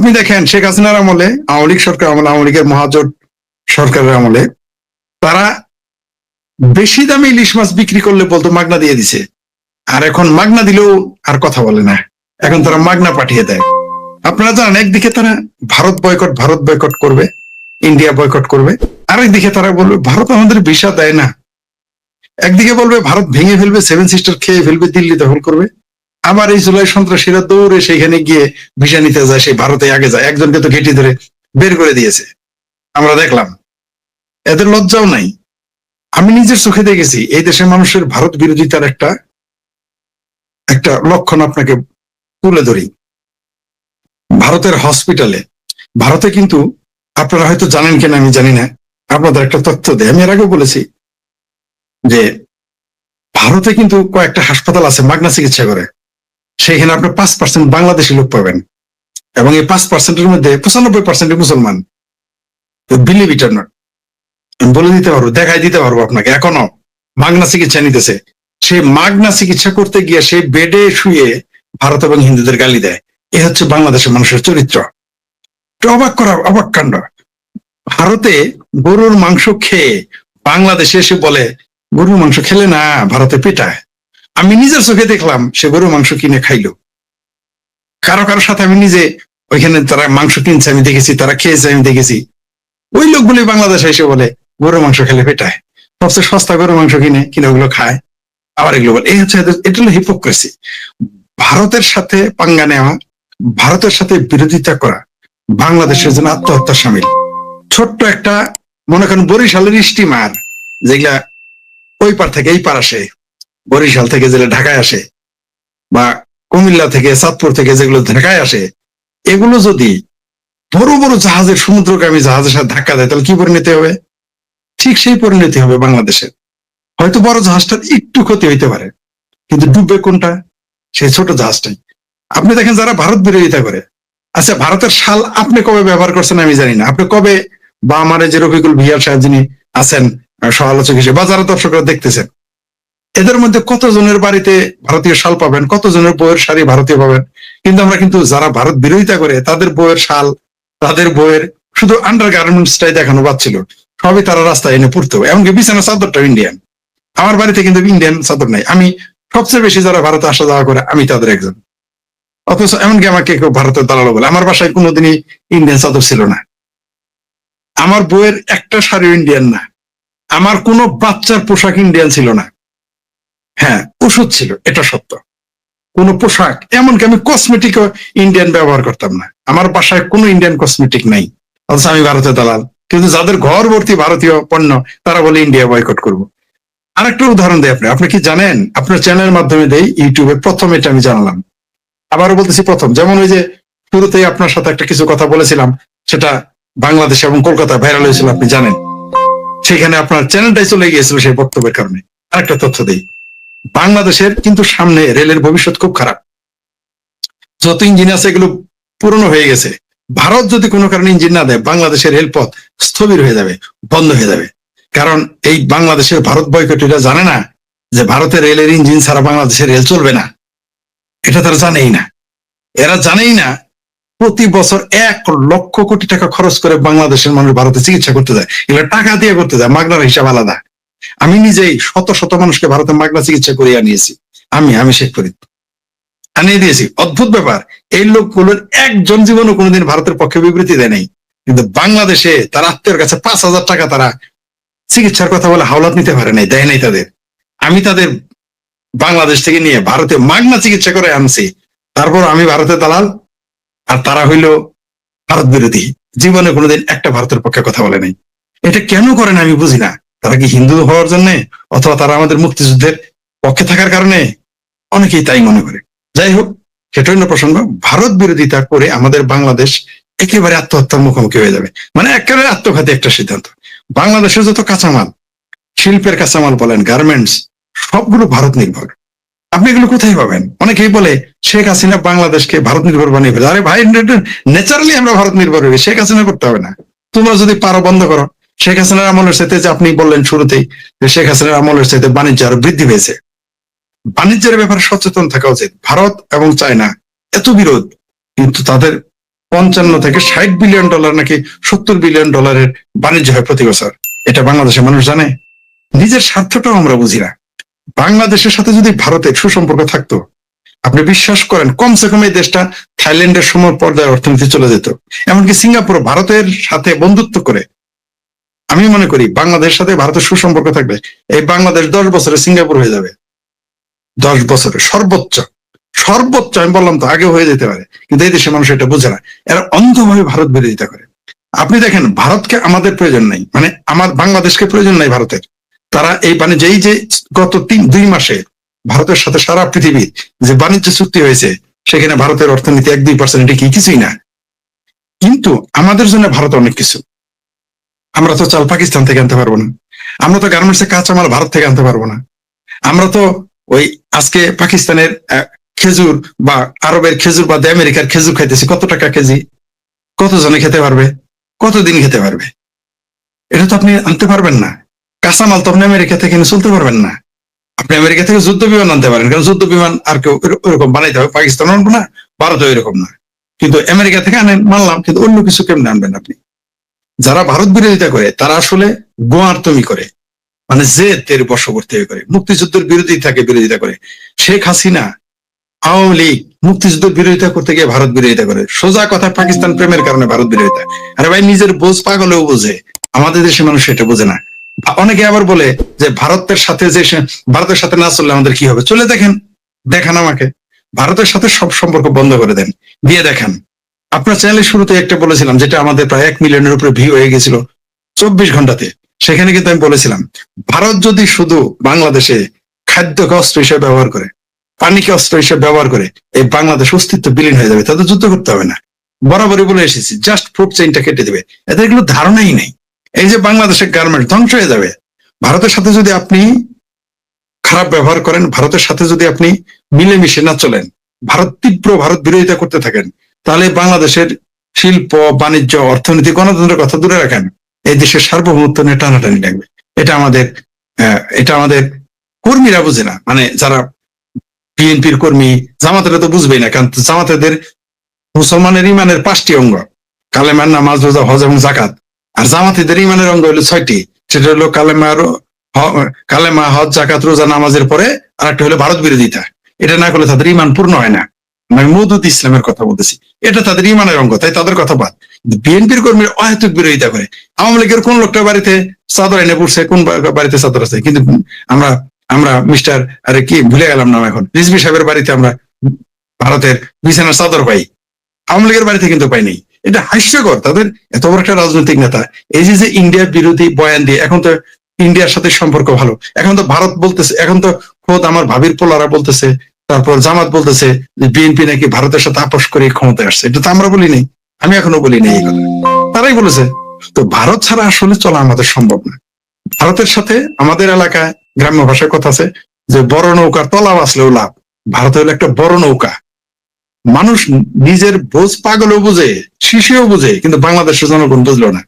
আপনি দেখেন শেখ হাসিনার আমলে, আওয়ামী লীগ সরকার আমলে, আওয়ামী লীগের মহাজোট সরকারের আমলে তারা বেশি দামে ইলিশ মাছ বিক্রি করলে বলতো মাগনা দিয়ে দিছে, আর এখন মাগনা দিলেও আর কথা বলে না, এখন তারা মাগনা পাঠিয়ে দেয়। আপনারা জানেন একদিকে তারা ভারত বয়কট করবে, ইন্ডিয়া বয়কট করবে, আরেকদিকে তারা বলবে ভারত আমাদের ভিসা দেয় না। একদিকে বলবে ভারত ভেঙে ফেলবে, সেভেন সিস্টার খেয়ে ফেলবে, দিল্লি দখল করবে, আবার এই জুলাই সন্ত্রাসীরা দৌড়ে সেখানে গিয়ে ভিসা নিতে যায়, সেই ভারতে আগে যায়, একজনকে তো ঘেটি ধরে বের করে দিয়েছে, আমরা দেখলাম। এদের লজ্জাও নাই। আমি নিজের চোখে দেখেছি এই দেশের মানুষের ভারত বিরোধিতার একটা একটা লক্ষণ আপনাকে তুলে ধরি। ভারতের হসপিটালে, ভারতে কিন্তু আপনারা হয়তো জানেন কিনা আমি জানি না, আপনাদের একটা তথ্য দেয়, আমি এর আগেও বলেছি যে ভারতে কিন্তু কয়েকটা হাসপাতাল আছে মাগনা চিকিৎসা করে, সেখানে আপনার 5% বাংলাদেশি লোক পাবেন, এবং এই 5%-এর মধ্যে 95% মুসলমান। বিলিভ ইট অর নট, বলে দিতে পারবো, দেখাই দিতে পারবো আপনাকে, এখনো মাগনা চিকিৎসা নিতেছে। সে মাগনা চিকিৎসা করতে গিয়ে সে বেডে শুয়ে ভারত এবং হিন্দুদের গালি দেয়। এ হচ্ছে বাংলাদেশের মানুষের চরিত্র। অবাক কাণ্ড। ভারতে গরুর মাংস খেয়ে বাংলাদেশে এসে বলে গরুর মাংস খেলে না ভারতে পেটায়। আমি নিজের চোখে দেখলাম সে গরুর মাংস কিনে খাইলো। কারো কারোর সাথে আমি নিজে ওইখানে তারা মাংস কিনছে আমি দেখেছি, তারা খেয়েছে আমি দেখেছি। ওই লোকগুলি বাংলাদেশে এসে বলে গরুর মাংস খেলে পেটায়, সবচেয়ে সস্তা গরুর মাংস কিনে ওগুলো খায়, আবার এগুলো বলে। এই হচ্ছে এটা হলো হিপোক্রেসি। ভারতের সাথে পাঙ্গা নেওয়া, ভারতের সাথে বিরোধিতা করা বাংলাদেশের জন্য আত্মহত্যা সামিল। ছোট্ট একটা মনে করেন বরিশালের স্টিমার যেগুলা ওই পার থেকে এই পার আসে, বরিশাল থেকে যেগুলো ঢাকায় আসে, বা কুমিল্লা থেকে চাঁদপুর থেকে যেগুলো ঢাকায় আসে, এগুলো যদি বড় বড় জাহাজের, সমুদ্রগামী জাহাজের সাথে ধাক্কা দেয় তাহলে কি পরিণতি হবে? ঠিক সেই পরিণতি হবে বাংলাদেশের। হয়তো বড় জাহাজটার একটু ক্ষতি হইতে পারে, কিন্তু ডুববে কোনটা? সেই ছোট জাহাজটাই। আপনি দেখেন যারা ভারত বিরোধিতা করে, আচ্ছা ভারতের শাল আপনি কবে ব্যবহার করছেন আমি জানি না, আপনি কবে, বা আমার যে রফিকুল ভিয়ার সাহেব যিনি আছেন সমালোচক হিসেবে, বা যারা দর্শকরা দেখতেছেন, এদের মধ্যে কতজনের বাড়িতে ভারতীয় শাল পাবেন, কতজনের বইয়ের শাড়ি ভারতীয় পাবেন? কিন্তু আমরা কিন্তু যারা ভারত বিরোধিতা করে তাদের বইয়ের শাল, তাদের বইয়ের শুধু আন্ডার গার্মেন্টসটাই দেখানো পাচ্ছিল, সবই তারা রাস্তায় এনে পড়তো, এমনকি বিছানা চাদরটা ইন্ডিয়ান। আমার বাড়িতে কিন্তু ইন্ডিয়ান চাদর নাই। আমি সবচেয়ে বেশি যারা ভারতে আসা যাওয়া করে আমি তাদের একজন, অথচ এমনকি আমাকে কেউ ভারতের দালাল বলে। আমার বাসায় কোনোদিনই ইন্ডিয়ান চাদর ছিল না, আমার বইয়ের একটা শাড়ি ইন্ডিয়ান না, আমার কোনো বাচ্চার পোশাক ইন্ডিয়ান ছিল না। হ্যাঁ, ওষুধ ছিল, এটা সত্য, কোন পোশাক, এমনকি আমি কসমেটিক ইন্ডিয়ান ব্যবহার করতাম না, আমার বাসায় কোনো ইন্ডিয়ান কসমেটিক নাই, অথচ আমি ভারতের দালাল। কিন্তু যাদের ঘর ভর্তি ভারতীয় পণ্য তারা বলে ইন্ডিয়া বয়কট করবো। আরেকটা উদাহরণ দেয় আপনি কি জানেন? আপনার চ্যানেলের মাধ্যমে দেই, ইউটিউবে প্রথম এটা আমি জানলাম, আবারও বলতেছি প্রথম। যেমন ওই যে শুরুতেই আপনার সাথে একটা কিছু কথা বলেছিলাম, সেটা বাংলাদেশ এবং কলকাতায় ভাইরাল হয়েছিল, আপনি জানেন, সেখানে আপনার চ্যানেলটাই চলে গিয়েছিল সেই বক্তব্যের কারণে। আরেকটা তথ্য দেই, বাংলাদেশের কিন্তু সামনে রেলের ভবিষ্যৎ খুব খারাপ। যত ইঞ্জিন আছে এগুলো পুরনো হয়ে গেছে। ভারত যদি কোনো কারণে ইঞ্জিন না দেয়, বাংলাদেশের রেলপথ স্থবির হয়ে যাবে, বন্ধ হয়ে যাবে। কারণ এই বাংলাদেশের ভারত বয়কটিরা জানে না যে ভারতের রেলের ইঞ্জিন ছাড়া বাংলাদেশের রেল চলবে না, এটা তারা জানেই না। এরা জানেই না প্রতি বছর 1 লক্ষ কোটি টাকা খরচ করে বাংলাদেশের মানুষ ভারতে চিকিৎসা করতে যায়, এগুলো টাকা দিয়ে করতে যায়, মাগনার হিসাব আলাদা। আমি নিজেই শত শত মানুষকে ভারতে মাগনা চিকিৎসা করিয়ে আনিয়েছি, আমি শেখ ফরিদ আনিয়ে দিয়েছি। অদ্ভুত ব্যাপার, এই লোকগুলোর একজন জীবনও কোনোদিন ভারতের পক্ষে বিবৃতি দেয় নাই, কিন্তু বাংলাদেশে তার আত্মীয়ের কাছে 5,000 টাকা তারা চিকিৎসার কথা বলে হাওলাত নিতে পারে নাই, দেয় নাই তাদের। আমি তাদের বাংলাদেশ থেকে নিয়ে ভারতে মাগনা চিকিৎসা করে আনছি, তারপর আমি ভারতের দালাল, আর তারা হইল ভারত বিরোধী, জীবনে কোনোদিন একটা ভারতের পক্ষে কথা বলে নাই। এটা কেন করেন আমি বুঝি না। তারা কি হিন্দু হওয়ার জন্য, অথবা তারা আমাদের মুক্তিযুদ্ধের পক্ষে থাকার কারণে? অনেকেই তাই মনে করে। যাই হোক, সেটা অন্য প্রসঙ্গ। ভারত বিরোধিতা করে আমাদের বাংলাদেশ একেবারে আত্মহত্যার মুখোমুখি হয়ে যাবে, মানে একেবারে আত্মঘাতী একটা সিদ্ধান্ত। বাংলাদেশের যত কাঁচামাল, শিল্পের কাঁচামাল বলেন, গার্মেন্টস, সবগুলো ভারত নির্ভর। আপনি এগুলো কোথায় পাবেন? অনেকেই বলে শেখ হাসিনা বাংলাদেশকে ভারত নির্ভর বানিয়ে ফেলে। আরে ভাই, ন্যাচারালি আমরা ভারত নির্ভর হইবে, শেখ হাসিনা করতে হবে না। তোমরা যদি পারো বন্ধ করো। শেখ হাসিনার আমলের সাথে, যে আপনি বললেন শুরুতেই যে শেখ হাসিনার আমলের সাথে বাণিজ্য আরো বৃদ্ধি পেয়েছে, বাণিজ্যের ব্যাপারে সচেতন থাকা উচিত। ভারত এবং চায়না এত বিরোধ, কিন্তু তাদের 55 থেকে 60 বিলিয়ন ডলার নাকি 70 বিলিয়ন ডলারের বাণিজ্য হয় প্রতি বছর। এটা বাংলাদেশের মানুষ জানে? নিজের স্বার্থটাও আমরা বুঝি না। বাংলাদেশের সাথে যদি ভারতের সুসম্পর্ক থাকতো, আপনি বিশ্বাস করেন কমসে কম এই দেশটা থাইল্যান্ডের সময় পর্যায়ে অর্থনীতি চলে যেত। এমনকি সিঙ্গাপুর ভারতের সাথে বন্ধুত্ব করে, আমি মনে করি বাংলাদেশের সাথে ভারতের সুসম্পর্ক থাকবে, এই বাংলাদেশ 10 বছরে সিঙ্গাপুর হয়ে যাবে। 10 বছরে সর্বোচ্চ, সর্বোচ্চ আমি বললাম তো, আগে হয়ে যেতে পারে, কিন্তু এই দেশের মানুষ এটা বোঝে না। এরা অন্ধভাবে ভারত বিরোধিতা করে। আপনি দেখেন, ভারতকে আমাদের প্রয়োজন নাই, মানে আমার বাংলাদেশকে প্রয়োজন নাই ভারতের। তারা এই বাণিজ্য, এই যে গত 2 মাসে ভারতের সাথে সারা পৃথিবীর যে বাণিজ্য চুক্তি হয়েছে, সেখানে ভারতের অর্থনীতি 1-2%, এটা কি কিছুই না। কিন্তু আমাদের জন্য ভারত অনেক কিছু। আমরা তো চাল পাকিস্তান থেকে আনতে পারবো না, আমরা তো গার্মেন্টসের কাঁচামাল ভারত থেকে আনতে পারবো না, আমরা তো ওই আজকে পাকিস্তানের খেজুর বা আরবের খেজুর বা আমেরিকার খেজুর খাইতেছি। কত টাকা কেজি? কতজনে খেতে পারবে? কতদিন খেতে পারবে? এটা তো আপনি আনতে পারবেন না। কাঁচামাল তো আপনি আমেরিকা থেকে এনে চলতে পারবেন না। আপনি আমেরিকা থেকে যুদ্ধ বিমান আনতে পারেন, কারণ যুদ্ধ বিমান আর কেউ ওরকম বানাইতে হবে, পাকিস্তান আনবো না, ভারতও এরকম না। কিন্তু আমেরিকা থেকে আনেন মানলাম, কিন্তু অন্য কিছু কেমনে আনবেন আপনি? যারা ভারত বিরোধিতা করে তারা আসলে গোয়ার্তমি করে, মানে জেদের বশবর্তী হয়ে করে, মুক্তিযুদ্ধের বিরোধিতা করে। শেখ হাসিনা, আওয়ামী লীগ মুক্তিযুদ্ধের বিরোধিতা করতে গিয়ে ভারত বিরোধিতা করে। সোজা কথা, পাকিস্তান প্রেমের কারণে ভারত বিরোধিতা। আরে ভাই, নিজের বোঝ পাগলেও বোঝে, আমাদের দেশের মানুষ এটা বোঝে না। অনেকে আবার বলে যে ভারতের সাথে না চললে আমাদের কি হবে। চলে দেখেন, দেখান আমাকে। ভারতের সাথে সব সম্পর্ক বন্ধ করে দেন, দিয়ে দেখান। আপনার চ্যানেলের শুরুতে একটা বলেছিলাম, যেটা আমাদের প্রায় 1 মিলিয়নের উপরে ভিউ হয়ে গেছিল 24 ঘন্টাতে। সেখানে কিন্তু আমি বলেছিলাম, ভারত যদি শুধু বাংলাদেশে খাদ্যকে অস্ত্র হিসেবে ব্যবহার করে, পানিকে অস্ত্র হিসেবে ব্যবহার করে, এই বাংলাদেশ অস্তিত্ব বিলীন হয়ে যাবে, তাদের যুদ্ধ করতে হবে না। বরাবরই বলে এসেছি, জাস্ট ফুড চেইনটা কেটে দেবে। এদের এগুলো ধারণাই নেই। এই যে বাংলাদেশের গার্মেন্ট ধ্বংস হয়ে যাবে, ভারতের সাথে যদি আপনি খারাপ ব্যবহার করেন, ভারতের সাথে যদি আপনি মিলেমিশে না চলেন, ভারত বিরোধিতা করতে থাকেন, তাহলে বাংলাদেশের শিল্প, বাণিজ্য, অর্থনীতি, গণতন্ত্রের কথা দূরে রাখেন, এই দেশের সার্বভৌমত্ব নিয়ে টানাটানি লাগবে। এটা আমাদের কর্মীরা বুঝে না। মানে যারা বিএনপির কর্মী, জামাতেরা তো বুঝবেই না, কারণ জামাতেদের মুসলমানের ইমানের 5টি অঙ্গ, কালেমার, নামাজ, রোজা, হজ এবং জাকাত। আর জামাতিদের ইমানের অঙ্গ হলো 6টি। সেটা হলো কালেমা, হজ, জাকাত, রোজা, নামাজের পরে আর একটা হলো ভারত বিরোধিতা। এটা না করলে তাদের ইমান পূর্ণ হয় না। আমি মওদুদ ইসলামের কথা বলতেছি, এটা তাদের ইমানের অঙ্গ, তাই তাদের কথা বাদ। বিএনপির কর্মীর অহেতুক বিরোধিতা করে। আওয়ামী লীগের কোন লোকটা বাড়িতে চাদর এনে পড়ছে, কোন বাড়িতে চাদর আছে, কিন্তু আমরা মিস্টার, আরে কি ভুলে গেলাম নাম এখন, রিজভী সাহেবের বাড়িতে আমরা ভারতের বিছানার চাদর পাই, আওয়ামী লীগের বাড়িতে কিন্তু পাইনি। এটা হাস্যকর। তাদের এত বড় একটা রাজনৈতিক নেতা এই যে ইন্ডিয়া বিরোধী বয়ান দিয়ে, এখন তো ইন্ডিয়ার সাথে সম্পর্ক ভালো, এখন তো ভারত বলতেছে, এখন তো খোদ আমার ভাবির পোলারা বলতেছে, তারপর জামাত বলতেছে যে বিএনপি নাকি ভারতের সাথে আপোষ করে ক্ষমতায় আসছে। এটা তো আমরা বলি নাই, আমি এখনো বলি নাই, এই কথা তারাই বলেছে। তো ভারত ছাড়া আসলে চলা আমাদের সম্ভব না। ভারতের সাথে আমাদের এলাকায় গ্রাম্য ভাষায় কথা আছে যে বড় নৌকার তলা বাঁচলেও লাভ। ভারত হলো একটা বড় নৌকা। মানুষ নিজের বোঝ পাগলও বুঝে, শিশুও বুঝে, কিন্তু বাংলাদেশের জনগণ বুঝলো না।